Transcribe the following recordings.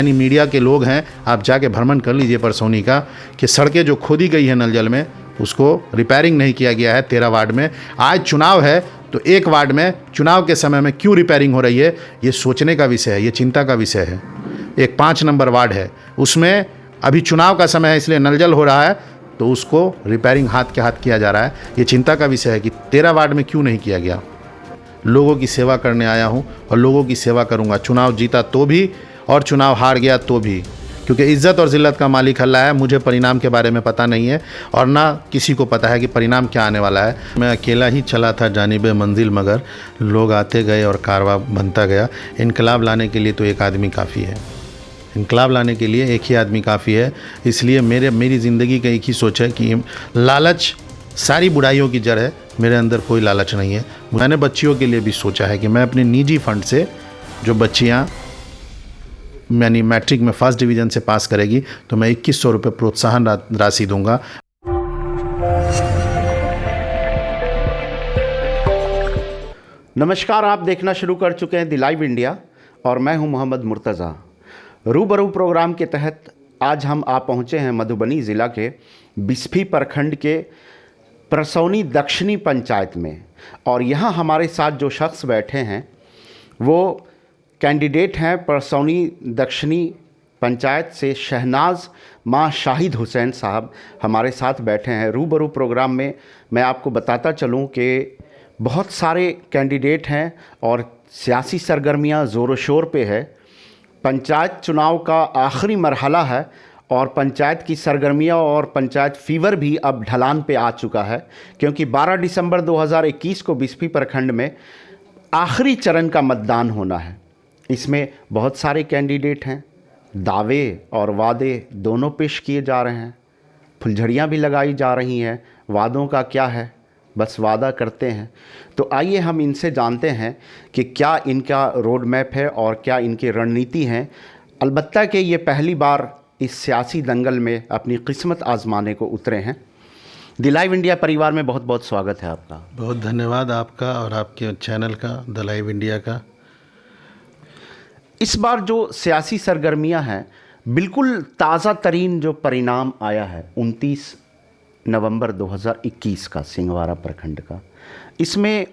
यानी मीडिया के लोग हैं, आप जाके भ्रमण कर लीजिए परसौनी का कि सड़कें जो खोदी गई है नल जल में उसको रिपेयरिंग नहीं किया गया है 13 वार्ड में। आज चुनाव है तो एक वार्ड में चुनाव के समय में क्यों रिपेयरिंग हो रही है, ये सोचने का विषय है, ये चिंता का विषय है। एक 5 नंबर वार्ड है, उसमें अभी चुनाव का समय है इसलिए नल जल हो रहा है तो उसको रिपेयरिंग हाथ के हाथ किया जा रहा है। ये चिंता का विषय है कि 13 वार्ड में क्यों नहीं किया गया। लोगों की सेवा करने आया हूँ और लोगों की सेवा करूँगा, चुनाव जीता तो भी और चुनाव हार गया तो भी, क्योंकि इज़्ज़त और ज़िल्लत का मालिक अल्लाह है। मुझे परिणाम के बारे में पता नहीं है और ना किसी को पता है कि परिणाम क्या आने वाला है। मैं अकेला ही चला था जानिबे मंजिल, मगर लोग आते गए और कारवां बनता गया। इनकलाब लाने के लिए तो एक आदमी काफ़ी है, इनकलाब लाने के लिए एक ही आदमी काफ़ी है। इसलिए मेरी ज़िंदगी का एक ही सोच है कि लालच सारी बुराइयों की जड़ है, मेरे अंदर कोई लालच नहीं है। मैंने बच्चियों के लिए भी सोचा है कि मैं अपने निजी फंड से जो बच्चियाँ यानी मैट्रिक में फर्स्ट डिवीज़न से पास करेगी तो मैं 2100 रुपये प्रोत्साहन राशि दूंगा। नमस्कार, आप देखना शुरू कर चुके हैं द लाइव इंडिया और मैं हूं मोहम्मद मुर्तज़ा। रूबरू प्रोग्राम के तहत आज हम आ पहुंचे हैं मधुबनी ज़िला के बिस्फी प्रखंड के परसौनी दक्षिणी पंचायत में और यहां हमारे साथ जो शख्स बैठे हैं वो कैंडिडेट हैं परसौनी दक्षिणी पंचायत से शहनाज माँ शाहिद हुसैन साहब हमारे साथ बैठे हैं। रूबरू प्रोग्राम में मैं आपको बताता चलूं कि बहुत सारे कैंडिडेट हैं और सियासी सरगर्मियां ज़ोर शोर पे है। पंचायत चुनाव का आखिरी मरहला है और पंचायत की सरगर्मियां और पंचायत फीवर भी अब ढलान पे आ चुका है, क्योंकि 12 दिसंबर 2021 को बिस्फी प्रखंड में आखिरी चरण का मतदान होना है। इसमें बहुत सारे कैंडिडेट हैं, दावे और वादे दोनों पेश किए जा रहे हैं, फुलझड़ियाँ भी लगाई जा रही हैं। वादों का क्या है, बस वादा करते हैं। तो आइए हम इनसे जानते हैं कि क्या इनका रोड मैप है और क्या इनकी रणनीति हैं। अलबत्ता कि ये पहली बार इस सियासी दंगल में अपनी किस्मत आजमाने को उतरे हैं। द लाइव इंडिया परिवार में बहुत बहुत स्वागत है आपका। बहुत धन्यवाद आपका और आपके चैनल का, द लाइव इंडिया का। इस बार जो सियासी सरगर्मियां हैं, बिल्कुल ताज़ा तरीन जो परिणाम आया है 29 नवंबर 2021 का सिंहवाड़ा प्रखंड का, इसमें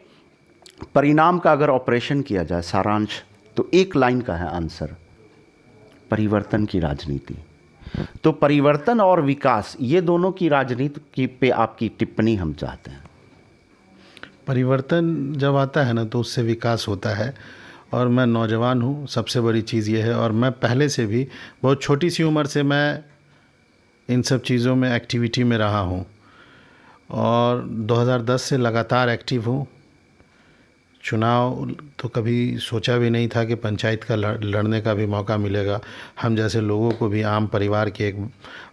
परिणाम का अगर ऑपरेशन किया जाए सारांश तो एक लाइन का है आंसर, परिवर्तन की राजनीति। तो परिवर्तन और विकास, ये दोनों की राजनीति पे आपकी टिप्पणी हम चाहते हैं। परिवर्तन जब आता है ना तो उससे विकास होता है और मैं नौजवान हूँ, सबसे बड़ी चीज़ ये है। और मैं पहले से भी बहुत छोटी सी उम्र से मैं इन सब चीज़ों में एक्टिविटी में रहा हूँ और 2010 से लगातार एक्टिव हूँ। चुनाव तो कभी सोचा भी नहीं था कि पंचायत का लड़ने का भी मौका मिलेगा। हम जैसे लोगों को भी, आम परिवार के एक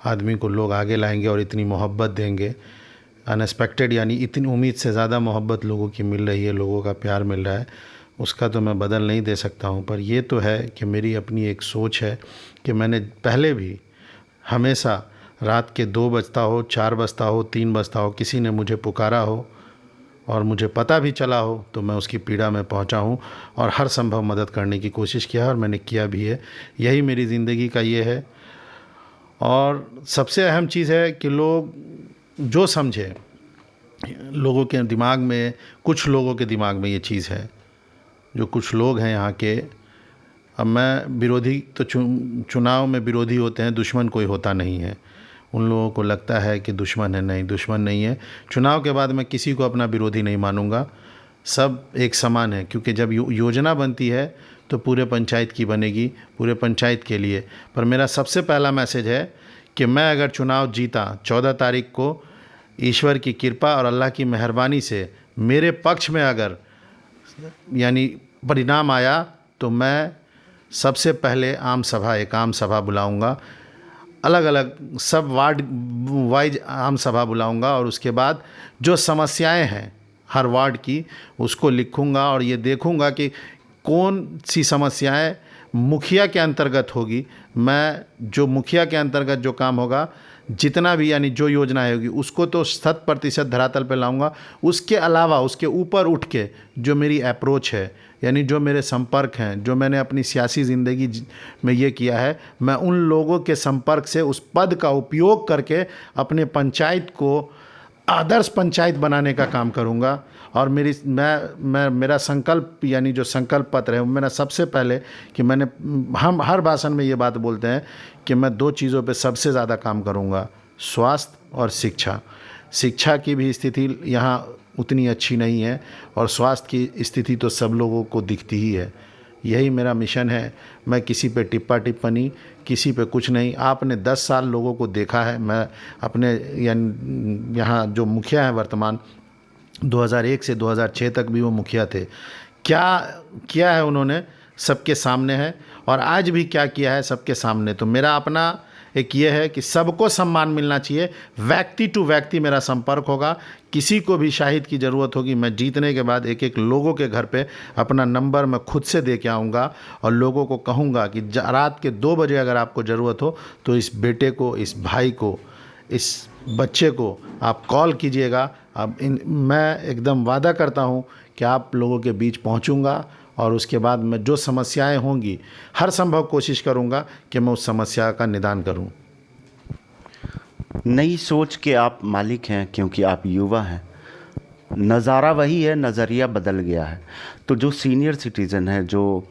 आदमी को लोग आगे लाएंगे और इतनी मोहब्बत देंगे, अनएक्सपेक्टेड, यानी इतनी उम्मीद से ज़्यादा मोहब्बत लोगों की मिल रही है, लोगों का प्यार मिल रहा है, उसका तो मैं बदल नहीं दे सकता हूँ। पर ये तो है कि मेरी अपनी एक सोच है कि मैंने पहले भी हमेशा रात के 2 बजता हो, 4 बजता हो, 3 बजता हो, किसी ने मुझे पुकारा हो और मुझे पता भी चला हो तो मैं उसकी पीड़ा में पहुंचा हूं और हर संभव मदद करने की कोशिश किया और मैंने किया भी है। यही मेरी ज़िंदगी का ये है। और सबसे अहम चीज़ है कि लोग जो समझे, लोगों के दिमाग में, कुछ लोगों के दिमाग में ये चीज़ है, जो कुछ लोग हैं यहाँ के, अब मैं विरोधी तो चुनाव में विरोधी होते हैं, दुश्मन कोई होता नहीं है। उन लोगों को लगता है कि दुश्मन है, नहीं, दुश्मन नहीं है। चुनाव के बाद मैं किसी को अपना विरोधी नहीं मानूंगा, सब एक समान है, क्योंकि जब योजना बनती है तो पूरे पंचायत की बनेगी, पूरे पंचायत के लिए। पर मेरा सबसे पहला मैसेज है कि मैं अगर चुनाव जीता 14 तारीख को, ईश्वर की कृपा और अल्लाह की मेहरबानी से मेरे पक्ष में अगर यानी परिणाम आया तो मैं सबसे पहले एक आम सभा बुलाऊंगा, अलग अलग सब वार्ड वाइज आम सभा बुलाऊंगा और उसके बाद जो समस्याएं हैं हर वार्ड की उसको लिखूंगा और ये देखूंगा कि कौन सी समस्याएं मुखिया के अंतर्गत होगी। मैं जो मुखिया के अंतर्गत जो काम होगा जितना भी यानी जो योजनाएं होगी उसको तो 100% धरातल पे लाऊंगा। उसके अलावा उसके ऊपर उठ के जो मेरी अप्रोच है, यानी जो मेरे संपर्क हैं, जो मैंने अपनी सियासी ज़िंदगी में ये किया है, मैं उन लोगों के संपर्क से उस पद का उपयोग करके अपने पंचायत को आदर्श पंचायत बनाने का काम करूंगा। और मेरा संकल्प यानी जो संकल्प पत्र है वो मेरा सबसे पहले कि हम हर भाषण में ये बात बोलते हैं कि मैं 2 चीज़ों पे सबसे ज़्यादा काम करूंगा, स्वास्थ्य और शिक्षा। शिक्षा की भी स्थिति यहाँ उतनी अच्छी नहीं है और स्वास्थ्य की स्थिति तो सब लोगों को दिखती ही है। यही मेरा मिशन है। मैं किसी पे टिप्पणी किसी पे कुछ नहीं। आपने 10 साल लोगों को देखा है। मैं अपने यहाँ जो मुखिया हैं वर्तमान, 2001 से 2006 तक भी वो मुखिया थे। क्या किया है उन्होंने सबके सामने है, और आज भी क्या किया है सबके सामने। तो मेरा अपना एक ये है कि सबको सम्मान मिलना चाहिए। व्यक्ति टू व्यक्ति मेरा संपर्क होगा। किसी को भी शाहिद की ज़रूरत होगी, मैं जीतने के बाद एक एक लोगों के घर पे अपना नंबर मैं खुद से दे के आऊँगा और लोगों को कहूँगा कि रात के 2 बजे अगर आपको ज़रूरत हो तो इस बेटे को, इस भाई को, इस बच्चे को आप कॉल कीजिएगा। अब मैं एकदम वादा करता हूँ कि आप लोगों के बीच पहुँचूँगा और उसके बाद मैं जो समस्याएं होंगी हर संभव कोशिश करूंगा कि मैं उस समस्या का निदान करूं। नई सोच के आप मालिक हैं क्योंकि आप युवा हैं। नज़ारा वही है, नज़रिया बदल गया है। तो जो सीनियर सिटीज़न हैं, जो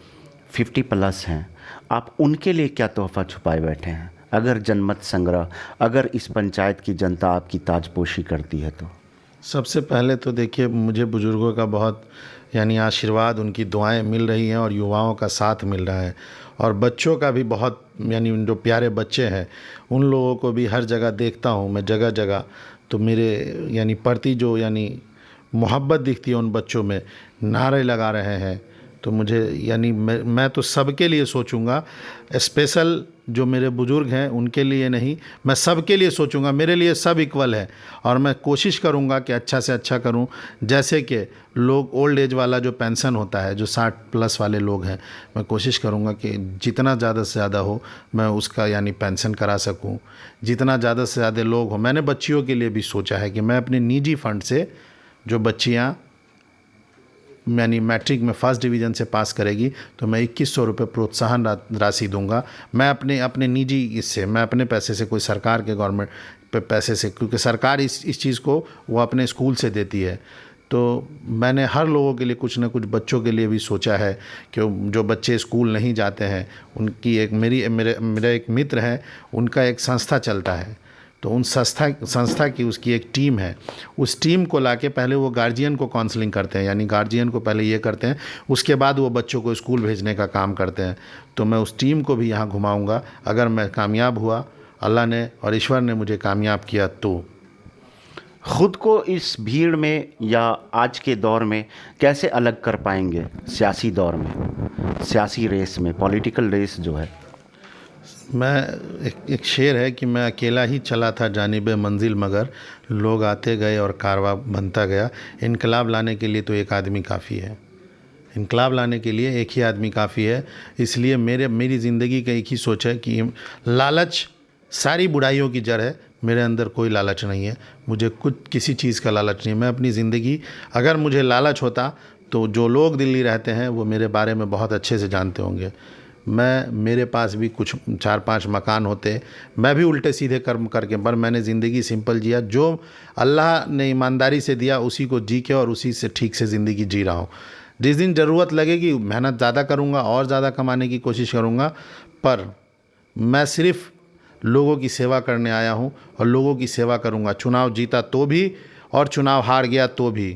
50+ हैं, आप उनके लिए क्या तोहफ़ा छुपाए बैठे हैं? अगर जनमत संग्रह, अगर इस पंचायत की जनता आपकी ताजपोशी करती है तो? सबसे पहले तो देखिए, मुझे बुज़ुर्गों का बहुत यानी आशीर्वाद, उनकी दुआएं मिल रही हैं और युवाओं का साथ मिल रहा है, और बच्चों का भी बहुत, यानी जो प्यारे बच्चे हैं उन लोगों को भी हर जगह देखता हूँ मैं, जगह जगह। तो मेरे यानी प्रति जो यानी मोहब्बत दिखती है उन बच्चों में, नारे लगा रहे हैं। तो मुझे यानी मैं तो सबके लिए सोचूंगा। स्पेशल जो मेरे बुज़ुर्ग हैं उनके लिए नहीं, मैं सबके लिए सोचूंगा। मेरे लिए सब इक्वल है और मैं कोशिश करूंगा कि अच्छा से अच्छा करूं। जैसे कि लोग ओल्ड एज वाला जो पेंशन होता है, जो 60+ वाले लोग हैं, मैं कोशिश करूंगा कि जितना ज़्यादा से ज़्यादा हो मैं उसका यानी पेंशन करा सकूं। जितना ज़्यादा से ज़्यादा लोग हो, मैंने बच्चियों के लिए भी सोचा है कि मैं अपने निजी फंड से जो बच्चियाँ यानी मैट्रिक में फर्स्ट डिवीज़न से पास करेगी तो मैं 2100 रुपये प्रोत्साहन राशि दूंगा। मैं अपने निजी इससे, मैं अपने पैसे से, कोई सरकार के गवर्नमेंट पे पैसे से, क्योंकि सरकार इस चीज़ को वो अपने स्कूल से देती है। तो मैंने हर लोगों के लिए कुछ ना कुछ बच्चों के लिए भी सोचा है कि जो बच्चे स्कूल नहीं जाते हैं उनकी एक मेरा एक मित्र है, उनका एक संस्था चलता है। तो उन संस्था की उसकी एक टीम है। उस टीम को लाके पहले वो गार्जियन को काउंसलिंग करते हैं, यानी गार्जियन को पहले ये करते हैं, उसके बाद वो बच्चों को स्कूल भेजने का काम करते हैं। तो मैं उस टीम को भी यहाँ घुमाऊँगा। अगर मैं कामयाब हुआ, अल्लाह ने और ईश्वर ने मुझे कामयाब किया, तो खुद को इस भीड़ में या आज के दौर में कैसे अलग कर पाएंगे? सियासी दौर में, सियासी रेस में, पॉलिटिकल रेस जो है। मैं एक शेर है कि मैं अकेला ही चला था जानिबे मंजिल, मगर लोग आते गए और कारवां बनता गया। इनकलाब लाने के लिए तो एक आदमी काफ़ी है। इनकलाब लाने के लिए एक ही आदमी काफ़ी है। इसलिए मेरी ज़िंदगी का एक ही सोच है कि लालच सारी बुराइयों की जड़ है। मेरे अंदर कोई लालच नहीं है, मुझे किसी चीज़ का लालच नहीं है। मैं अपनी ज़िंदगी, अगर मुझे लालच होता तो जो लोग दिल्ली रहते हैं वो मेरे बारे में बहुत अच्छे से जानते होंगे। मेरे पास भी कुछ 4-5 मकान होते, मैं भी उल्टे सीधे कर्म करके, पर मैंने ज़िंदगी सिंपल जिया। जो अल्लाह ने ईमानदारी से दिया उसी को जी के और उसी से ठीक से ज़िंदगी जी रहा हूँ। जिस दिन ज़रूरत लगेगी मेहनत ज़्यादा करूँगा और ज़्यादा कमाने की कोशिश करूँगा, पर मैं सिर्फ़ लोगों की सेवा करने आया हूँ और लोगों की सेवा करूँगा। चुनाव जीता तो भी और चुनाव हार गया तो भी,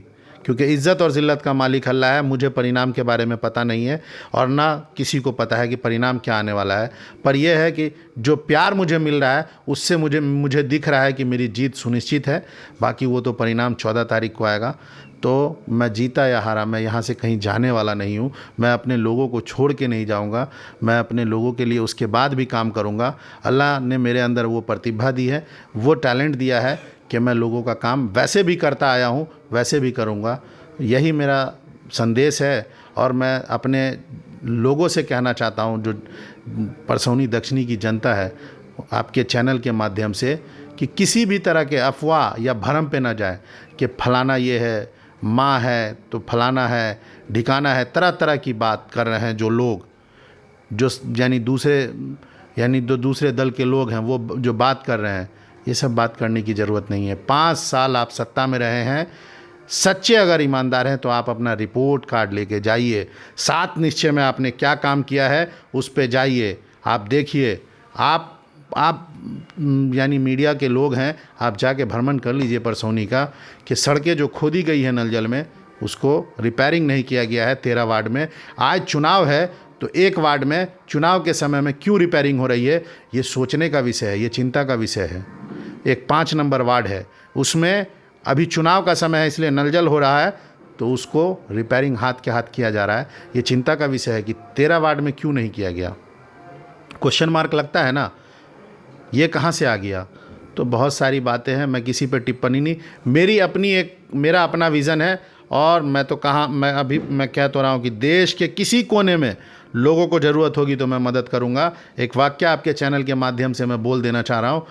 क्योंकि इज़्ज़त और ज़िल्लत का मालिक अल्लाह है। मुझे परिणाम के बारे में पता नहीं है और ना किसी को पता है कि परिणाम क्या आने वाला है। पर यह है कि जो प्यार मुझे मिल रहा है उससे मुझे दिख रहा है कि मेरी जीत सुनिश्चित है। बाकी वो तो परिणाम 14 तारीख को आएगा। तो मैं जीता या हारा, मैं यहाँ से कहीं जाने वाला नहीं हूँ। मैं अपने लोगों को छोड़ के नहीं जाऊँगा। मैं अपने लोगों के लिए उसके बाद भी काम करूँगा। अल्लाह ने मेरे अंदर वो प्रतिभा दी है, वो टैलेंट दिया है कि मैं लोगों का काम वैसे भी करता आया हूँ, वैसे भी करूँगा। यही मेरा संदेश है। और मैं अपने लोगों से कहना चाहता हूँ, जो परसौनी दक्षिणी की जनता है, आपके चैनल के माध्यम से कि किसी भी तरह के अफवाह या भरम पे ना जाए कि फलाना ये है, माँ है तो फलाना है, ढिकाना है, तरह तरह की बात कर रहे हैं जो लोग, जो यानी दूसरे दल के लोग हैं, वो जो बात कर रहे हैं, ये सब बात करने की ज़रूरत नहीं है। 5 साल आप सत्ता में रहे हैं, सच्चे अगर ईमानदार हैं तो आप अपना रिपोर्ट कार्ड लेके जाइए, 7 निश्चय में आपने क्या काम किया है उस पे जाइए, आप देखिए। आप यानी मीडिया के लोग हैं, आप जाके भ्रमण कर लीजिए परसौनी का कि सड़कें जो खोदी गई है नल जल में उसको रिपेयरिंग नहीं किया गया है 13 वार्ड में। आज चुनाव है तो एक वार्ड में चुनाव के समय में क्यों रिपेयरिंग हो रही है, ये सोचने का विषय है, ये चिंता का विषय है। एक 5 नंबर वार्ड है, उसमें अभी चुनाव का समय है इसलिए नल जल हो रहा है तो उसको रिपेयरिंग हाथ के हाथ किया जा रहा है। ये चिंता का विषय है कि 13 वार्ड में क्यों नहीं किया गया, क्वेश्चन मार्क लगता है ना, ये कहाँ से आ गया। तो बहुत सारी बातें हैं, मैं किसी पे टिप्पणी नहीं, मेरा अपना विज़न है। और मैं कह तो रहा हूँ कि देश के किसी कोने में लोगों को ज़रूरत होगी तो मैं मदद करूँगा। एक वाक्य आपके चैनल के माध्यम से मैं बोल देना चाह रहा हूँ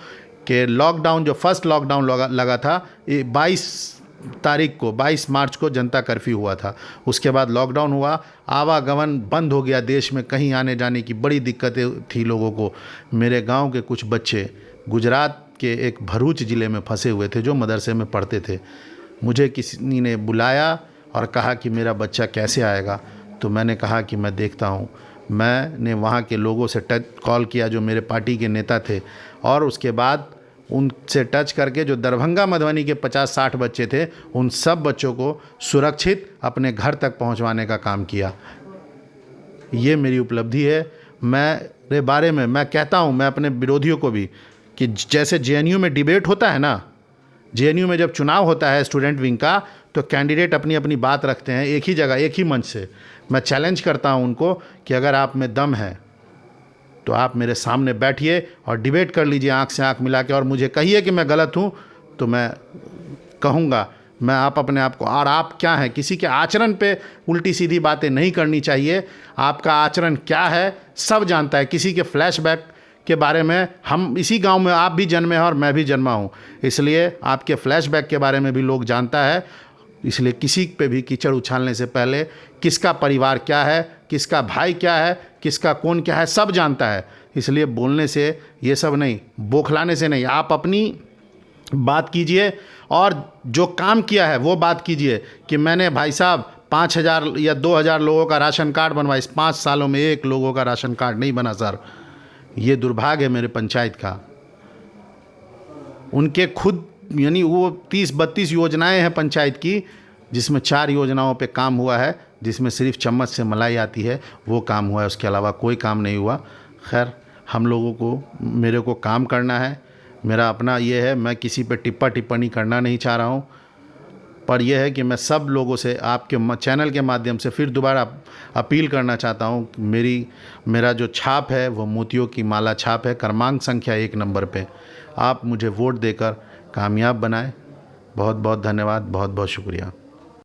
कि लॉकडाउन, जो फर्स्ट लॉकडाउन लगा था, ये 22 मार्च को जनता कर्फ्यू हुआ था। उसके बाद लॉकडाउन हुआ, आवागमन बंद हो गया देश में, कहीं आने जाने की बड़ी दिक्कतें थी लोगों को। मेरे गांव के कुछ बच्चे गुजरात के एक भरूच ज़िले में फंसे हुए थे जो मदरसे में पढ़ते थे। मुझे किसी ने बुलाया और कहा कि मेरा बच्चा कैसे आएगा, तो मैंने कहा कि मैं देखता हूँ। मैंने वहाँ के लोगों से कॉल किया जो मेरे पार्टी के नेता थे, और उसके बाद उनसे टच करके जो दरभंगा मधुबनी के 50-60 बच्चे थे उन सब बच्चों को सुरक्षित अपने घर तक पहुंचवाने का काम किया। ये मेरी उपलब्धि है। मेरे बारे में मैं कहता हूं, मैं अपने विरोधियों को भी, कि जैसे जेएनयू में डिबेट होता है ना, जेएनयू में जब चुनाव होता है स्टूडेंट विंग का, तो कैंडिडेट अपनी अपनी बात रखते हैं एक ही जगह, एक ही मंच से। मैं चैलेंज करता हूं उनको कि अगर आप में दम है तो आप मेरे सामने बैठिए और डिबेट कर लीजिए आंख से आंख मिला के, और मुझे कहिए कि मैं गलत हूं तो मैं कहूँगा। मैं अपने आप को, और आप क्या हैं, किसी के आचरण पे उल्टी सीधी बातें नहीं करनी चाहिए। आपका आचरण क्या है सब जानता है। किसी के फ्लैशबैक के बारे में, हम इसी गांव में आप भी जन्मे हैं और मैं भी जन्मा हूं, इसलिए आपके फ्लैशबैक के बारे में भी लोग जानता है। इसलिए किसी पे भी कीचड़ उछालने से पहले किसका परिवार क्या है, किसका भाई क्या है, किसका कौन क्या है, सब जानता है। इसलिए बोलने से, ये सब नहीं, बौखलाने से नहीं, आप अपनी बात कीजिए और जो काम किया है वो बात कीजिए कि मैंने भाई साहब 5,000 या 2,000 लोगों का राशन कार्ड बनवाया, इस 5 सालों में 1 लोगों का राशन कार्ड नहीं बना सर। ये दुर्भाग्य है मेरे पंचायत का। उनके खुद यानी वो 30-32 योजनाएं हैं पंचायत की, जिसमें 4 योजनाओं पे काम हुआ है, जिसमें सिर्फ चम्मच से मलाई आती है वो काम हुआ है, उसके अलावा कोई काम नहीं हुआ। खैर, हम लोगों को, मेरे को काम करना है, मेरा अपना ये है, मैं किसी पे टिप्पणी करना नहीं चाह रहा हूँ। पर यह है कि मैं सब लोगों से आपके चैनल के माध्यम से फिर दोबारा अपील करना चाहता हूँ। मेरा जो छाप है वो मोतियों की माला छाप है, क्रमांक संख्या 1 नंबर पे। आप मुझे वोट देकर कामयाब बनाएं। बहुत बहुत धन्यवाद, बहुत बहुत शुक्रिया।